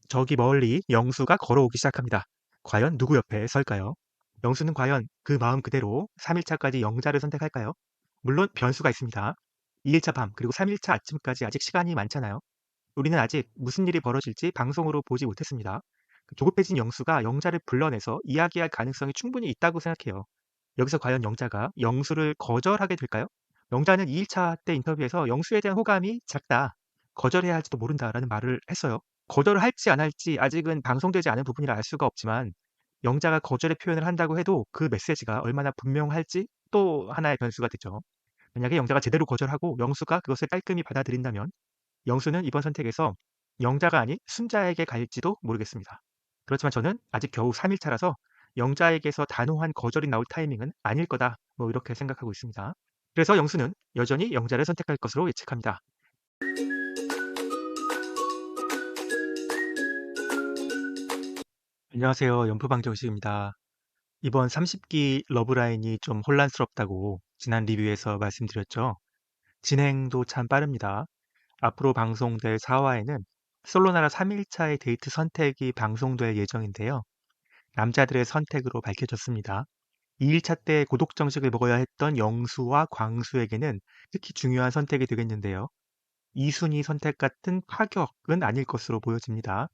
저기 멀리 영수가 걸어오기 시작합니다. 과연 누구 옆에 설까요? 영수는 과연 그 마음 그대로 3일차까지 영자를 선택할까요? 물론 변수가 있습니다. 2일차 밤 그리고 3일차 아침까지 아직 시간이 많잖아요. 우리는 아직 무슨 일이 벌어질지 방송으로 보지 못했습니다. 조급해진 영수가 영자를 불러내서 이야기할 가능성이 충분히 있다고 생각해요. 여기서 과연 영자가 영수를 거절하게 될까요? 영자는 2일차 때 인터뷰에서 영수에 대한 호감이 작다, 거절해야 할지도 모른다라는 말을 했어요. 거절을 할지 안 할지 아직은 방송되지 않은 부분이라 알 수가 없지만, 영자가 거절의 표현을 한다고 해도 그 메시지가 얼마나 분명할지 또 하나의 변수가 되죠. 만약에 영자가 제대로 거절하고 영수가 그것을 깔끔히 받아들인다면 영수는 이번 선택에서 영자가 아닌 순자에게 갈지도 모르겠습니다. 그렇지만 저는 아직 겨우 3일차라서 영자에게서 단호한 거절이 나올 타이밍은 아닐 거다, 이렇게 생각하고 있습니다. 그래서 영수는 여전히 영자를 선택할 것으로 예측합니다. 안녕하세요. 연프방정식입니다. 이번 30기 러브라인이 좀 혼란스럽다고 지난 리뷰에서 말씀드렸죠. 진행도 참 빠릅니다. 앞으로 방송될 4화에는 솔로나라 3일차의 데이트 선택이 방송될 예정인데요. 남자들의 선택으로 밝혀졌습니다. 2일차 때 고독 정식을 먹어야 했던 영수와 광수에게는 특히 중요한 선택이 되겠는데요. 2순위 선택 같은 파격은 아닐 것으로 보여집니다.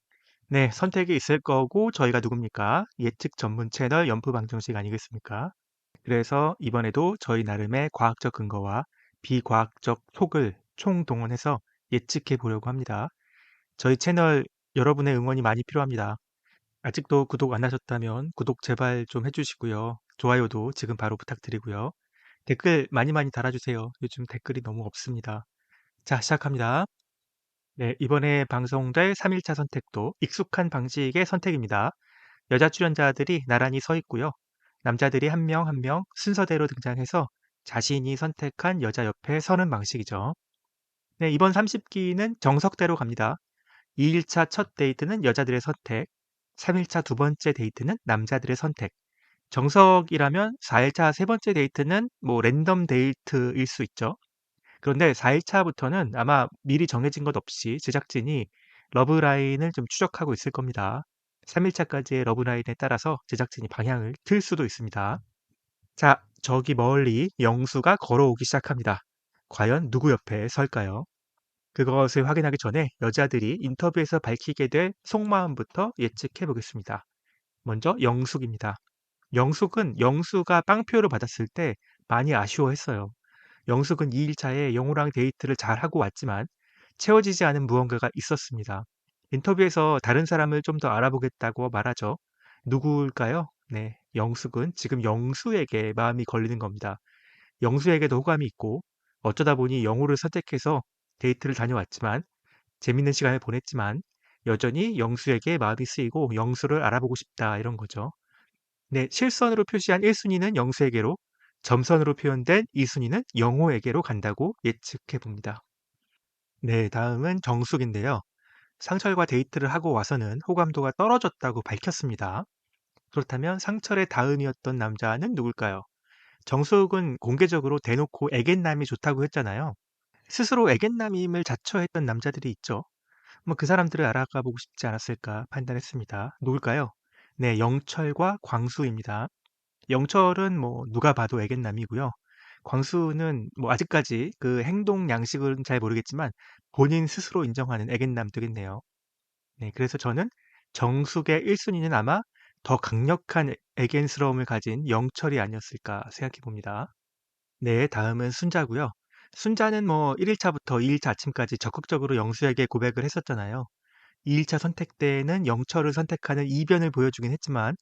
네, 선택이 있을 거고 저희가 누굽니까? 예측 전문 채널 연프방정식 아니겠습니까? 그래서 이번에도 저희 나름의 과학적 근거와 비과학적 톡을 총동원해서 예측해 보려고 합니다. 저희 채널 여러분의 응원이 많이 필요합니다. 아직도 구독 안 하셨다면 구독 제발 좀 해주시고요. 좋아요도 지금 바로 부탁드리고요. 댓글 많이 많이 달아주세요. 요즘 댓글이 너무 없습니다. 자, 시작합니다. 네, 이번에 방송될 3일차 선택도 익숙한 방식의 선택입니다. 여자 출연자들이 나란히 서 있고요. 남자들이 한 명 한 명 순서대로 등장해서 자신이 선택한 여자 옆에 서는 방식이죠. 네, 이번 30기는 정석대로 갑니다. 2일차 첫 데이트는 여자들의 선택, 3일차 두 번째 데이트는 남자들의 선택. 정석이라면 4일차 세 번째 데이트는 랜덤 데이트일 수 있죠. 그런데 4일차부터는 아마 미리 정해진 것 없이 제작진이 러브라인을 좀 추적하고 있을 겁니다. 3일차까지의 러브라인에 따라서 제작진이 방향을 틀 수도 있습니다. 자, 저기 멀리 영수가 걸어오기 시작합니다. 과연 누구 옆에 설까요? 그것을 확인하기 전에 여자들이 인터뷰에서 밝히게 될 속마음부터 예측해 보겠습니다. 먼저 영숙입니다. 영숙은 영수가 빵표를 받았을 때 많이 아쉬워했어요. 영숙은 2일차에 영호랑 데이트를 잘하고 왔지만 채워지지 않은 무언가가 있었습니다. 인터뷰에서 다른 사람을 좀 더 알아보겠다고 말하죠. 누구일까요? 네, 영숙은 지금 영수에게 마음이 걸리는 겁니다. 영수에게도 호감이 있고 어쩌다 보니 영호를 선택해서 데이트를 다녀왔지만, 재밌는 시간을 보냈지만 여전히 영수에게 마음이 쓰이고 영수를 알아보고 싶다, 이런 거죠. 네, 실선으로 표시한 1순위는 영수에게로, 점선으로 표현된 2순위는 영호에게로 간다고 예측해 봅니다. 네, 다음은 정숙인데요. 상철과 데이트를 하고 와서는 호감도가 떨어졌다고 밝혔습니다. 그렇다면 상철의 다음이었던 남자는 누굴까요? 정숙은 공개적으로 대놓고 애견남이 좋다고 했잖아요. 스스로 애견남임을 자처했던 남자들이 있죠. 그 사람들을 알아가 보고 싶지 않았을까 판단했습니다. 누굴까요? 네, 영철과 광수입니다. 영철은 누가 봐도 애견남이고요. 광수는 아직까지 그 행동 양식은 잘 모르겠지만 본인 스스로 인정하는 애견남 되겠네요. 네, 그래서 저는 정숙의 1순위는 아마 더 강력한 애견스러움을 가진 영철이 아니었을까 생각해 봅니다. 네, 다음은 순자고요. 순자는 1일차부터 2일차 아침까지 적극적으로 영수에게 고백을 했었잖아요. 2일차 선택 때는 영철을 선택하는 이변을 보여주긴 했지만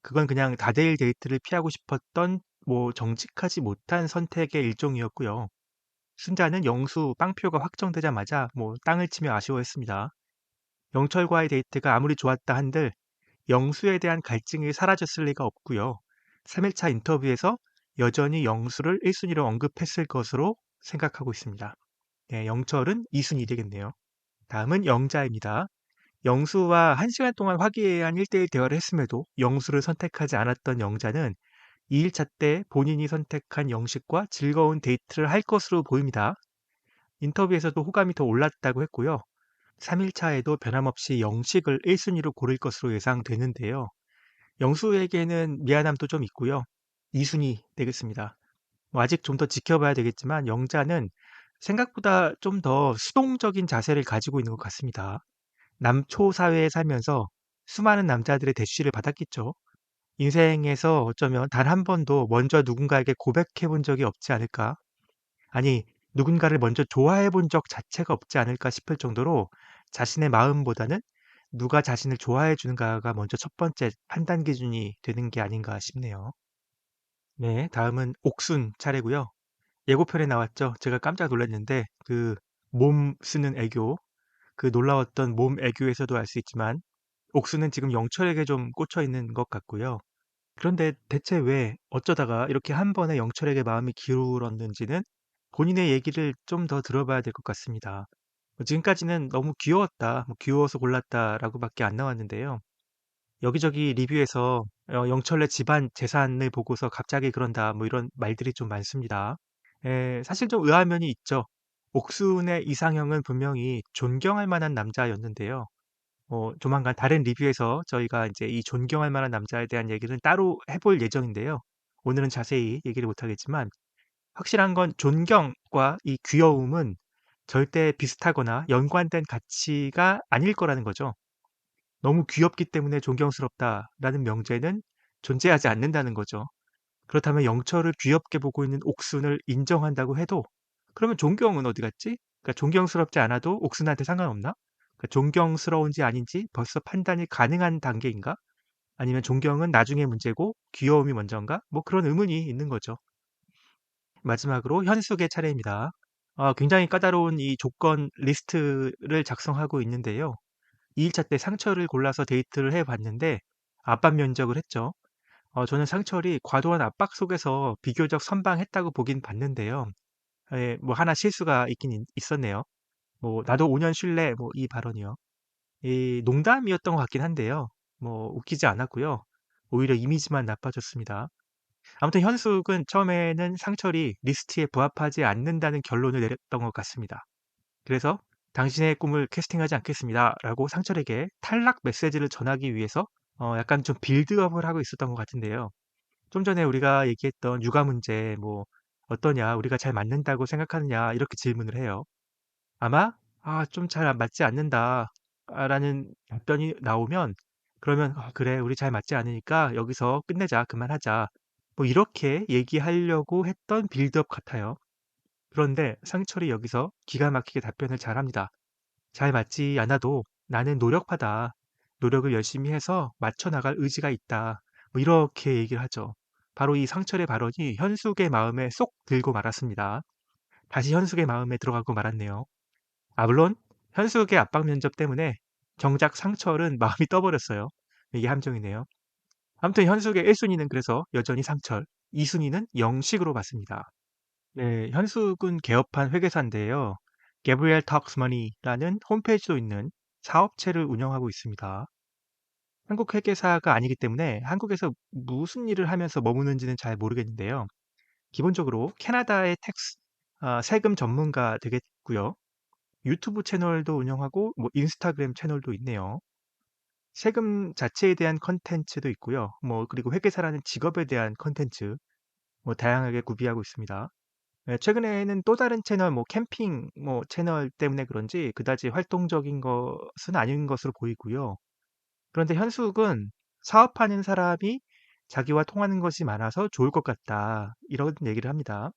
그건 그냥 다대일 데이트를 피하고 싶었던 정직하지 못한 선택의 일종이었고요. 순자는 영수 빵표가 확정되자마자 땅을 치며 아쉬워했습니다. 영철과의 데이트가 아무리 좋았다 한들 영수에 대한 갈증이 사라졌을 리가 없고요. 3일차 인터뷰에서 여전히 영수를 1순위로 언급했을 것으로 생각하고 있습니다. 네, 영철은 2순위 되겠네요. 다음은 영자입니다. 영수와 1시간 동안 화기애애한 1대1 대화를 했음에도 영수를 선택하지 않았던 영자는 2일차 때 본인이 선택한 영식과 즐거운 데이트를 할 것으로 보입니다. 인터뷰에서도 호감이 더 올랐다고 했고요. 3일차에도 변함없이 영식을 1순위로 고를 것으로 예상되는데요. 영수에게는 미안함도 좀 있고요. 2순위 되겠습니다. 뭐 아직 좀 더 지켜봐야 되겠지만 영자는 생각보다 좀 더 수동적인 자세를 가지고 있는 것 같습니다. 남초 사회에 살면서 수많은 남자들의 대쉬를 받았겠죠. 인생에서 어쩌면 단 한 번도 먼저 누군가에게 고백해 본 적이 없지 않을까? 아니, 누군가를 먼저 좋아해 본 적 자체가 없지 않을까 싶을 정도로 자신의 마음보다는 누가 자신을 좋아해 주는가가 먼저 첫 번째 판단 기준이 되는 게 아닌가 싶네요. 네, 다음은 옥순 차례고요. 예고편에 나왔죠. 제가 깜짝 놀랐는데 그 몸 쓰는 애교, 그 놀라웠던 몸 애교에서도 알 수 있지만 옥수는 지금 영철에게 좀 꽂혀 있는 것 같고요. 그런데 대체 왜 어쩌다가 이렇게 한 번에 영철에게 마음이 기울었는지는 본인의 얘기를 좀 더 들어봐야 될 것 같습니다. 지금까지는 너무 귀여웠다, 뭐 귀여워서 골랐다라고밖에 안 나왔는데요. 여기저기 리뷰에서 영철의 집안 재산을 보고서 갑자기 그런다 뭐 이런 말들이 좀 많습니다. 사실 좀 의아한 면이 있죠. 옥순의 이상형은 분명히 존경할 만한 남자였는데요. 조만간 다른 리뷰에서 저희가 이제 이 존경할 만한 남자에 대한 얘기는 따로 해볼 예정인데요. 오늘은 자세히 얘기를 못하겠지만 확실한 건 존경과 이 귀여움은 절대 비슷하거나 연관된 가치가 아닐 거라는 거죠. 너무 귀엽기 때문에 존경스럽다라는 명제는 존재하지 않는다는 거죠. 그렇다면 영철을 귀엽게 보고 있는 옥순을 인정한다고 해도 그러면 존경은 어디 갔지? 그러니까 존경스럽지 않아도 옥순한테 상관없나? 그러니까 존경스러운지 아닌지 벌써 판단이 가능한 단계인가? 아니면 존경은 나중에 문제고 귀여움이 먼저인가? 뭐 그런 의문이 있는 거죠. 마지막으로 현숙의 차례입니다. 굉장히 까다로운 이 조건 리스트를 작성하고 있는데요. 2일차 때 상철을 골라서 데이트를 해봤는데 압박 면접을 했죠. 저는 상철이 과도한 압박 속에서 비교적 선방했다고 보긴 봤는데요. 뭐 하나 실수가 있긴 있었네요. 뭐 "나도 5년 쉴래." 뭐 이 발언이요. 이 농담이었던 것 같긴 한데요. 뭐 웃기지 않았고요. 오히려 이미지만 나빠졌습니다. 아무튼 현숙은 처음에는 상철이 리스트에 부합하지 않는다는 결론을 내렸던 것 같습니다. 그래서 "당신의 꿈을 캐스팅하지 않겠습니다."라고 상철에게 탈락 메시지를 전하기 위해서 약간 좀 빌드업을 하고 있었던 것 같은데요. 좀 전에 우리가 얘기했던 육아 문제 뭐 "어떠냐? 우리가 잘 맞는다고 생각하느냐?" 이렇게 질문을 해요. 아마 좀 잘 맞지 않는다." 라는 답변이 나오면 그러면 그래. 우리 잘 맞지 않으니까 여기서 끝내자. 그만하자." 뭐 이렇게 얘기하려고 했던 빌드업 같아요. 그런데 상철이 여기서 기가 막히게 답변을 잘합니다. "잘 맞지 않아도 나는 노력파다. 노력을 열심히 해서 맞춰 나갈 의지가 있다." 뭐 이렇게 얘기를 하죠. 바로 이 상철의 발언이 현숙의 마음에 쏙 들고 말았습니다. 다시 현숙의 마음에 들어가고 말았네요. 물론 현숙의 압박 면접 때문에 정작 상철은 마음이 떠버렸어요. 이게 함정이네요. 아무튼 현숙의 1순위는 그래서 여전히 상철, 2순위는 영식으로 봤습니다. 네, 현숙은 개업한 회계사인데요. Gabriel Talks Money라는 홈페이지도 있는 사업체를 운영하고 있습니다. 한국 회계사가 아니기 때문에 한국에서 무슨 일을 하면서 머무는지는 잘 모르겠는데요. 기본적으로 캐나다의 세금 전문가 되겠고요. 유튜브 채널도 운영하고 뭐 인스타그램 채널도 있네요. 세금 자체에 대한 컨텐츠도 있고요. 뭐 그리고 회계사라는 직업에 대한 컨텐츠 뭐 다양하게 구비하고 있습니다. 최근에는 또 다른 채널 뭐 캠핑 뭐 채널 때문에 그런지 그다지 활동적인 것은 아닌 것으로 보이고요. 그런데 현숙은 사업하는 사람이 자기와 통하는 것이 많아서 좋을 것 같다. 이런 얘기를 합니다.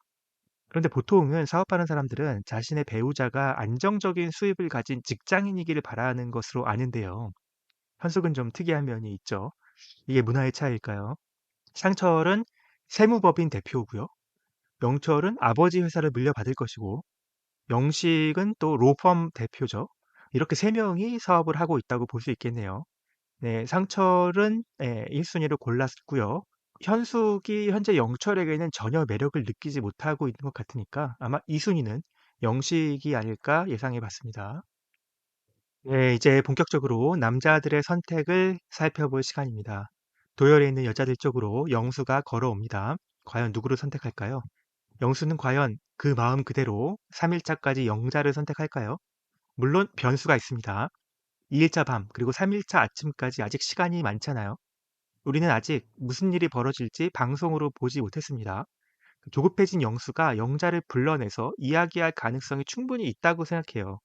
그런데 보통은 사업하는 사람들은 자신의 배우자가 안정적인 수입을 가진 직장인이기를 바라는 것으로 아는데요. 현숙은 좀 특이한 면이 있죠. 이게 문화의 차이일까요? 상철은 세무법인 대표고요. 영철은 아버지 회사를 물려받을 것이고 영식은 또 로펌 대표죠. 이렇게 세 명이 사업을 하고 있다고 볼 수 있겠네요. 네, 상철은 1순위로 골랐고요. 현숙이 현재 영철에게는 전혀 매력을 느끼지 못하고 있는 것 같으니까 아마 2순위는 영식이 아닐까 예상해 봤습니다. 네, 이제 본격적으로 남자들의 선택을 살펴볼 시간입니다. 도열에 있는 여자들 쪽으로 영수가 걸어옵니다. 과연 누구를 선택할까요? 영수는 과연 그 마음 그대로 3일차까지 영자를 선택할까요? 물론 변수가 있습니다. 2일차 밤 그리고 3일차 아침까지 아직 시간이 많잖아요. 우리는 아직 무슨 일이 벌어질지 방송으로 보지 못했습니다. 조급해진 영수가 영자를 불러내서 이야기할 가능성이 충분히 있다고 생각해요.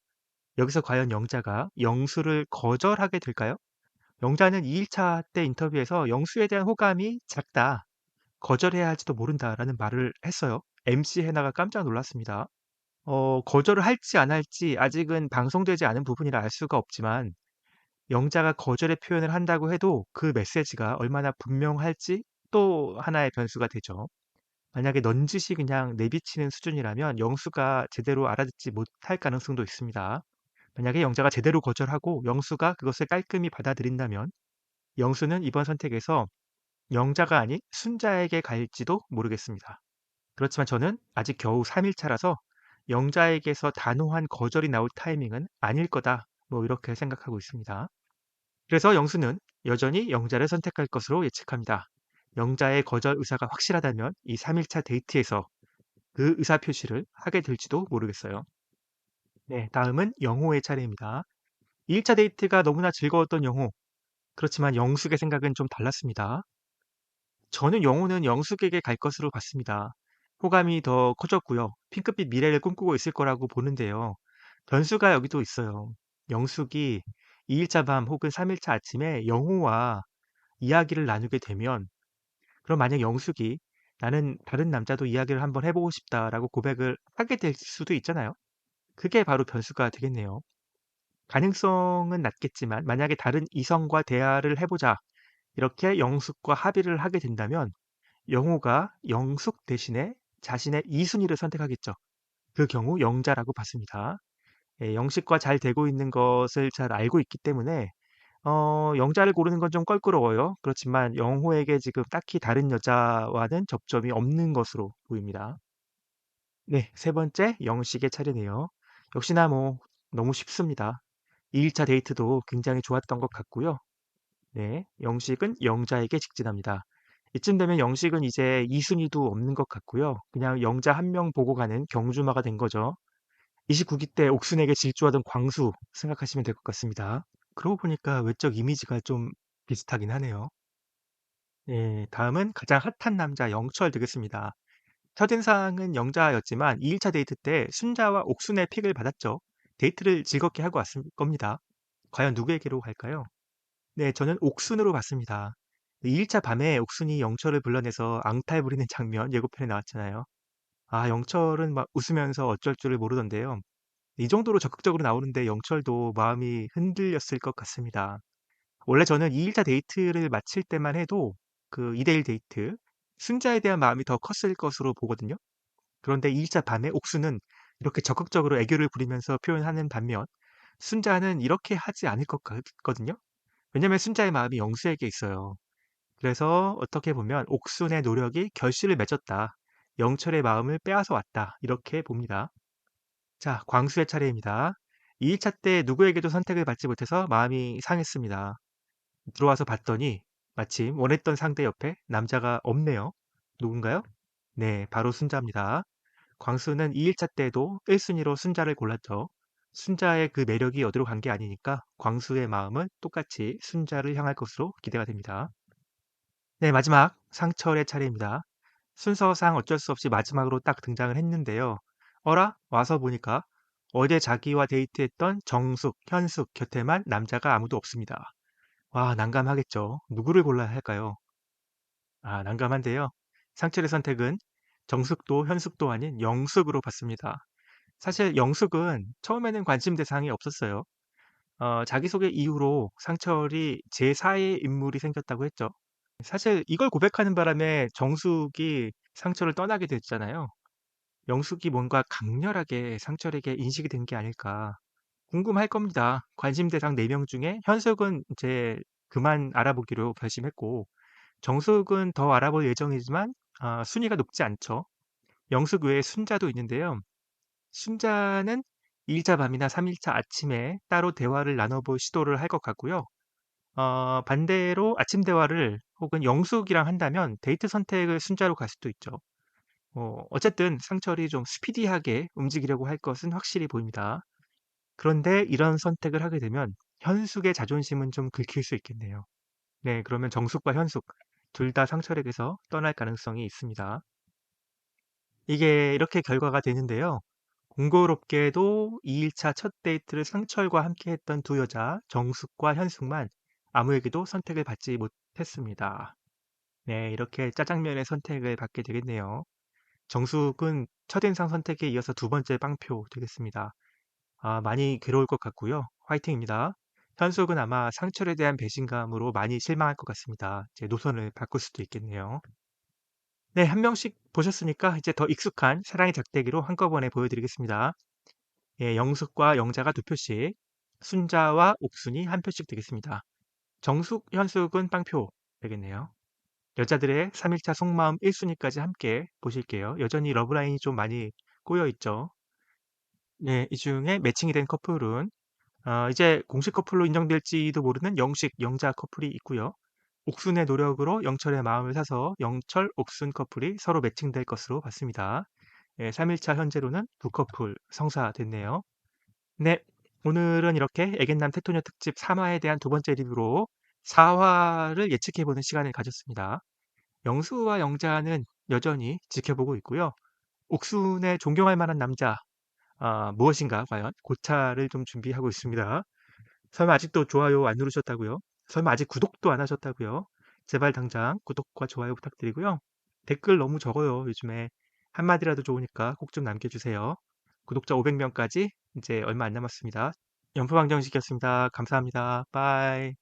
여기서 과연 영자가 영수를 거절하게 될까요? 영자는 2일차 때 인터뷰에서 영수에 대한 호감이 작다, 거절해야 할지도 모른다라는 말을 했어요. MC 해나가 깜짝 놀랐습니다. 거절을 할지 안 할지 아직은 방송되지 않은 부분이라 알 수가 없지만 영자가 거절의 표현을 한다고 해도 그 메시지가 얼마나 분명할지 또 하나의 변수가 되죠. 만약에 넌지시 그냥 내비치는 수준이라면 영수가 제대로 알아듣지 못할 가능성도 있습니다. 만약에 영자가 제대로 거절하고 영수가 그것을 깔끔히 받아들인다면 영수는 이번 선택에서 영자가 아닌 순자에게 갈지도 모르겠습니다. 그렇지만 저는 아직 겨우 3일차라서 영자에게서 단호한 거절이 나올 타이밍은 아닐 거다. 뭐 이렇게 생각하고 있습니다. 그래서 영수는 여전히 영자를 선택할 것으로 예측합니다. 영자의 거절 의사가 확실하다면 이 3일차 데이트에서 그 의사 표시를 하게 될지도 모르겠어요. 네, 다음은 영호의 차례입니다. 2일차 데이트가 너무나 즐거웠던 영호. 그렇지만 영숙의 생각은 좀 달랐습니다. 저는 영호는 영숙에게 갈 것으로 봤습니다. 호감이 더 커졌고요. 핑크빛 미래를 꿈꾸고 있을 거라고 보는데요. 변수가 여기도 있어요. 영숙이 2일차 밤 혹은 3일차 아침에 영호와 이야기를 나누게 되면 그럼 만약 영숙이 나는 다른 남자도 이야기를 한번 해보고 싶다라고 고백을 하게 될 수도 있잖아요. 그게 바로 변수가 되겠네요. 가능성은 낮겠지만 만약에 다른 이성과 대화를 해보자 이렇게 영숙과 합의를 하게 된다면 영호가 영숙 대신에 자신의 이순이를 선택하겠죠. 그 경우 영자라고 봤습니다. 예, 영식과 잘 되고 있는 것을 잘 알고 있기 때문에 영자를 고르는 건 좀 껄끄러워요. 그렇지만 영호에게 지금 딱히 다른 여자와는 접점이 없는 것으로 보입니다. 네, 세 번째 영식의 차례네요. 역시나 뭐 너무 쉽습니다. 2일차 데이트도 굉장히 좋았던 것 같고요. 네, 영식은 영자에게 직진합니다. 이쯤 되면 영식은 이제 이순위도 없는 것 같고요. 그냥 영자 한 명 보고 가는 경주마가 된 거죠. 29기 때 옥순에게 질주하던 광수 생각하시면 될 것 같습니다. 그러고 보니까 외적 이미지가 좀 비슷하긴 하네요. 예, 다음은 가장 핫한 남자 영철 되겠습니다. 첫인상은 영자였지만 2일차 데이트 때 순자와 옥순의 픽을 받았죠. 데이트를 즐겁게 하고 왔을 겁니다. 과연 누구에게로 갈까요? 네, 저는 옥순으로 봤습니다. 2일차 밤에 옥순이 영철을 불러내서 앙탈 부리는 장면 예고편에 나왔잖아요. 아, 영철은 막 웃으면서 어쩔 줄을 모르던데요. 이 정도로 적극적으로 나오는데 영철도 마음이 흔들렸을 것 같습니다. 원래 저는 2일차 데이트를 마칠 때만 해도 그 2대1 데이트, 순자에 대한 마음이 더 컸을 것으로 보거든요. 그런데 2일차 밤에 옥수는 이렇게 적극적으로 애교를 부리면서 표현하는 반면 순자는 이렇게 하지 않을 것 같거든요. 왜냐면 순자의 마음이 영수에게 있어요. 그래서 어떻게 보면 옥순의 노력이 결실을 맺었다. 영철의 마음을 빼앗아 왔다. 이렇게 봅니다. 자, 광수의 차례입니다. 2일차 때 누구에게도 선택을 받지 못해서 마음이 상했습니다. 들어와서 봤더니 마침 원했던 상대 옆에 남자가 없네요. 누군가요? 네, 바로 순자입니다. 광수는 2일차 때도 1순위로 순자를 골랐죠. 순자의 그 매력이 어디로 간 게 아니니까 광수의 마음은 똑같이 순자를 향할 것으로 기대가 됩니다. 네, 마지막 상철의 차례입니다. 순서상 어쩔 수 없이 마지막으로 딱 등장을 했는데요. 어라? 와서 보니까 어제 자기와 데이트했던 정숙, 현숙 곁에만 남자가 아무도 없습니다. 와, 난감하겠죠. 누구를 골라야 할까요? 아, 난감한데요. 상철의 선택은 정숙도 현숙도 아닌 영숙으로 봤습니다. 사실 영숙은 처음에는 관심 대상이 없었어요. 자기소개 이후로 상철이 제4의 인물이 생겼다고 했죠. 사실 이걸 고백하는 바람에 정숙이 상철을 떠나게 됐잖아요. 영숙이 뭔가 강렬하게 상철에게 인식이 된 게 아닐까 궁금할 겁니다. 관심 대상 4명 중에 현숙은 이제 그만 알아보기로 결심했고 정숙은 더 알아볼 예정이지만 순위가 높지 않죠. 영숙 외에 순자도 있는데요. 순자는 2일차 밤이나 3일차 아침에 따로 대화를 나눠볼 시도를 할 것 같고요. 반대로 아침 대화를 혹은 영숙이랑 한다면 데이트 선택을 순자로 갈 수도 있죠. 어쨌든 상철이 좀 스피디하게 움직이려고 할 것은 확실히 보입니다. 그런데 이런 선택을 하게 되면 현숙의 자존심은 좀 긁힐 수 있겠네요. 네, 그러면 정숙과 현숙 둘 다 상철에게서 떠날 가능성이 있습니다. 이게 이렇게 결과가 되는데요. 공교롭게도 2일차 첫 데이트를 상철과 함께 했던 두 여자, 정숙과 현숙만 아무에게도 선택을 받지 못했습니다. 네, 이렇게 짜장면의 선택을 받게 되겠네요. 정숙은 첫인상 선택에 이어서 두 번째 빵표 되겠습니다. 많이 괴로울 것 같고요. 화이팅입니다. 현숙은 아마 상철에 대한 배신감으로 많이 실망할 것 같습니다. 제 노선을 바꿀 수도 있겠네요. 네, 한 명씩 보셨으니까 이제 더 익숙한 사랑의 작대기로 한꺼번에 보여드리겠습니다. 예, 영숙과 영자가 두 표씩, 순자와 옥순이 한 표씩 되겠습니다. 정숙, 현숙은 빵표 되겠네요. 여자들의 3일차 속마음 1순위까지 함께 보실게요. 여전히 러브라인이 좀 많이 꼬여 있죠. 네, 이 중에 매칭이 된 커플은 이제 공식 커플로 인정될지도 모르는 영식, 영자 커플이 있고요. 옥순의 노력으로 영철의 마음을 사서 영철, 옥순 커플이 서로 매칭될 것으로 봤습니다. 예, 3일차 현재로는 두 커플 성사됐네요. 네, 오늘은 이렇게 애견남 테토녀 특집 3화에 대한 두 번째 리뷰로 4화를 예측해보는 시간을 가졌습니다. 영수와 영자는 여전히 지켜보고 있고요. 옥순의 존경할 만한 남자, 무엇인가 과연 고차를 좀 준비하고 있습니다. 설마 아직도 좋아요 안 누르셨다고요? 설마 아직 구독도 안 하셨다고요? 제발 당장 구독과 좋아요 부탁드리고요. 댓글 너무 적어요. 요즘에 한마디라도 좋으니까 꼭 좀 남겨주세요. 구독자 500명까지 이제 얼마 안 남았습니다. 연포방정식이었습니다. 감사합니다. 빠이.